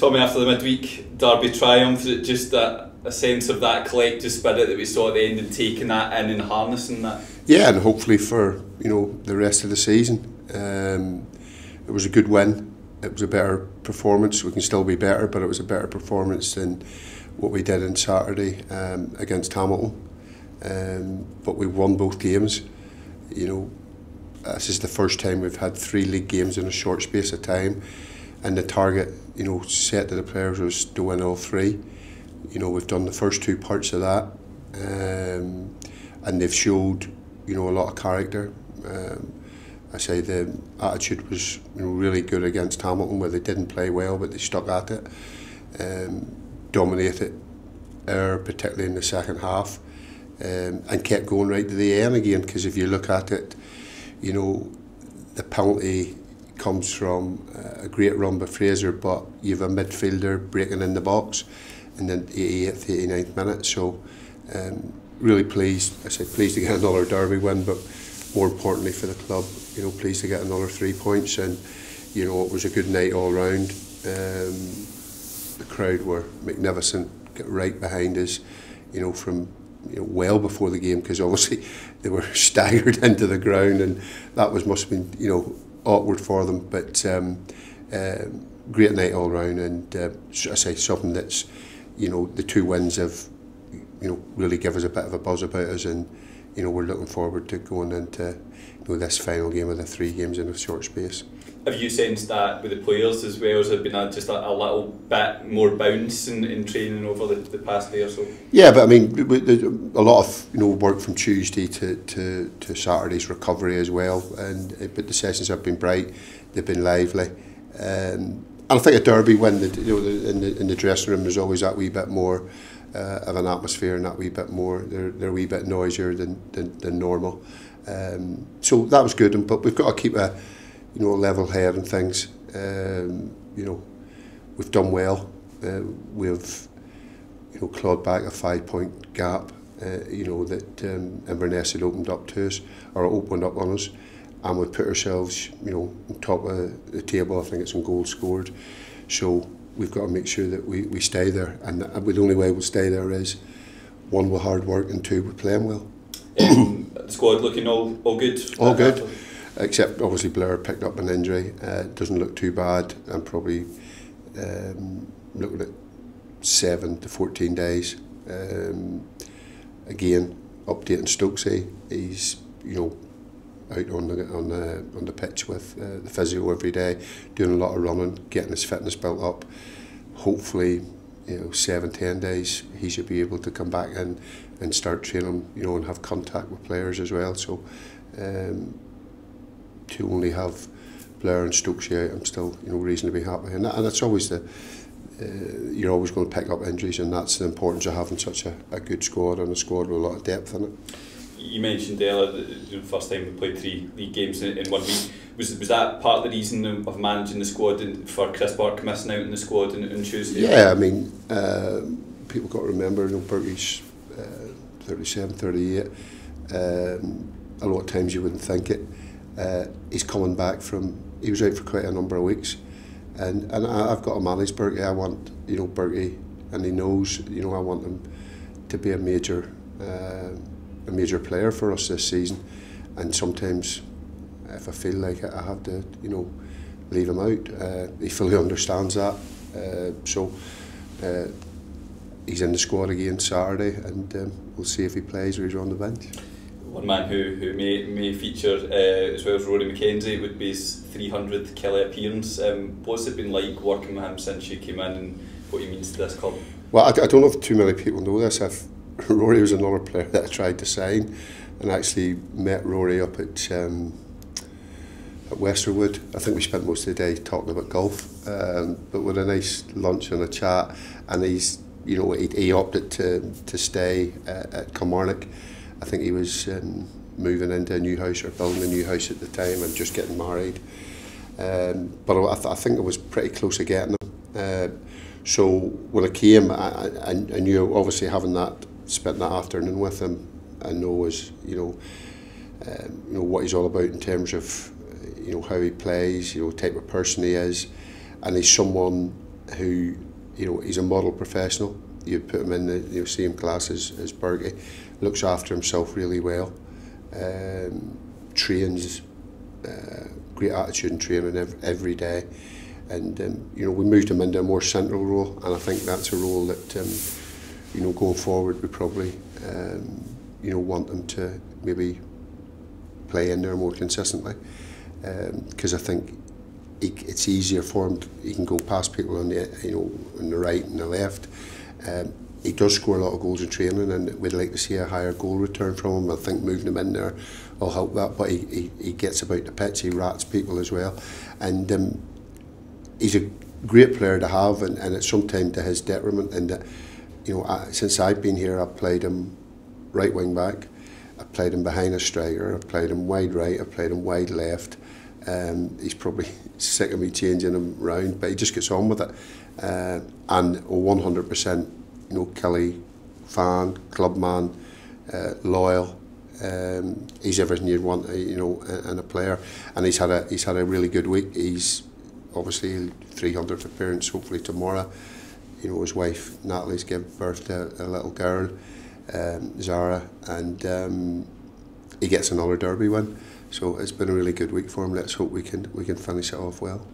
Tommy, after the midweek Derby triumph, is it just a sense of that collective spirit that we saw at the end and taking that in and harnessing that? Yeah, and hopefully for the rest of the season. It was a good win. It was a better performance. We can still be better, but it was a better performance than what we did on Saturday against Hamilton. But we won both games. This is the first time we've had 3 league games in a short space of time, and the target, set to the players was to win all 3. We've done the first 2 parts of that, and they've showed, a lot of character. I say the attitude was really good against Hamilton, where they didn't play well, but they stuck at it, dominated particularly in the second half, and kept going right to the end again. Because if you look at it, the penalty comes from a great run by Fraser, but you have a midfielder breaking in the box in the 88th, 89th minute. So really pleased. I said pleased to get another Derby win, but more importantly for the club, pleased to get another 3 points. And it was a good night all round. The crowd were magnificent, got right behind us, from well before the game, because obviously they were staggered into the ground, and that must have been awkward for them. But great night all round, and I say something that's the 2 wins have really give us a bit of a buzz about us, and we're looking forward to going into this final game of the 3 games in a short space. Have you sensed that with the players as well? Has there been just a little bit more bounce in training over the past day or so? Yeah, but I mean, a lot of work from Tuesday to Saturday's recovery as well. But the sessions have been bright, they've been lively, and I think a Derby win, in the dressing room, there's always that wee bit more of an atmosphere, and that wee bit more. They're a wee bit noisier than normal. So that was good, but we've got to keep a level head and things. We've done well. We've clawed back a 5-point gap. That Inverness had opened up to us, or opened up on us, and we've put ourselves on top of the table. I think it's on goals scored. So we've got to make sure that we stay there, and the only way we'll stay there is 1 with hard work, and 2 with playing well. The squad looking all good? All good, except obviously Blair picked up an injury. Doesn't look too bad, and probably looking at 7 to 14 days. Again, updating Stokesy, he's out on the pitch with the physio every day, doing a lot of running, getting his fitness built up. Hopefully, 7-10 days he should be able to come back in and start training, and have contact with players as well. So to only have Blair and Stokesy out, I'm still reasonably happy, and that's always you're always going to pick up injuries, and that's the importance of having such a good squad, and a squad with a lot of depth in it. You mentioned earlier the first time we played 3 league games in 1 week. Was that part of the reason of managing the squad, and for Chris Burke missing out in the squad on Tuesday? Yeah, I mean, people got to remember, Burke's 37, 38. A lot of times you wouldn't think it. He's coming back he was out for quite a number of weeks, and I've got to manage Burke. I want Burke, and he knows I want him to be a major player for us this season, and sometimes if I feel like it, I have to leave him out. He fully understands that, so he's in the squad again Saturday, and we'll see if he plays or he's on the bench. One man who may feature as well as Rory McKenzie would be his 300th Kelly appearance. What's it been like working with him since you came in, and what he means to this club? Well, I don't know if too many people know this. Rory was another player that I tried to sign, and actually met Rory up at Westerwood. I think we spent most of the day talking about golf, but with a nice lunch and a chat, and he opted to stay at Kilmarnock. I think he was moving into a new house, or building a new house at the time, and just getting married. But I think it was pretty close to getting him. So when I came, I knew, obviously, having spent that afternoon with him, I know what he's all about in terms of how he plays, type of person he is, and he's someone who, he's a model professional. You'd put him in the same class as Bergie. Looks after himself really well. Trains, great attitude in training every day. And we moved him into a more central role, and I think that's a role that going forward we probably want him to maybe play in there more consistently, because I think it's easier for him. He can go past people on the on the right and the left. He does score a lot of goals in training, and we'd like to see a higher goal return from him. I think moving him in there will help that. But he gets about the pitch, he rats people as well, and he's a great player to have, and it's sometimes to his detriment. And since I've been here, I've played him right wing back, I've played him behind a striker, I've played him wide right, I've played him wide left. He's probably sick of me changing him round, but he just gets on with it. And 100%, Kelly fan, club man, loyal. He's everything you'd want, in a player, and he's had a really good week. He's obviously 300th appearance, hopefully tomorrow. His wife Natalie's given birth to a little girl, Zara, and he gets another derby win. So it's been a really good week for him. Let's hope we can finish it off well.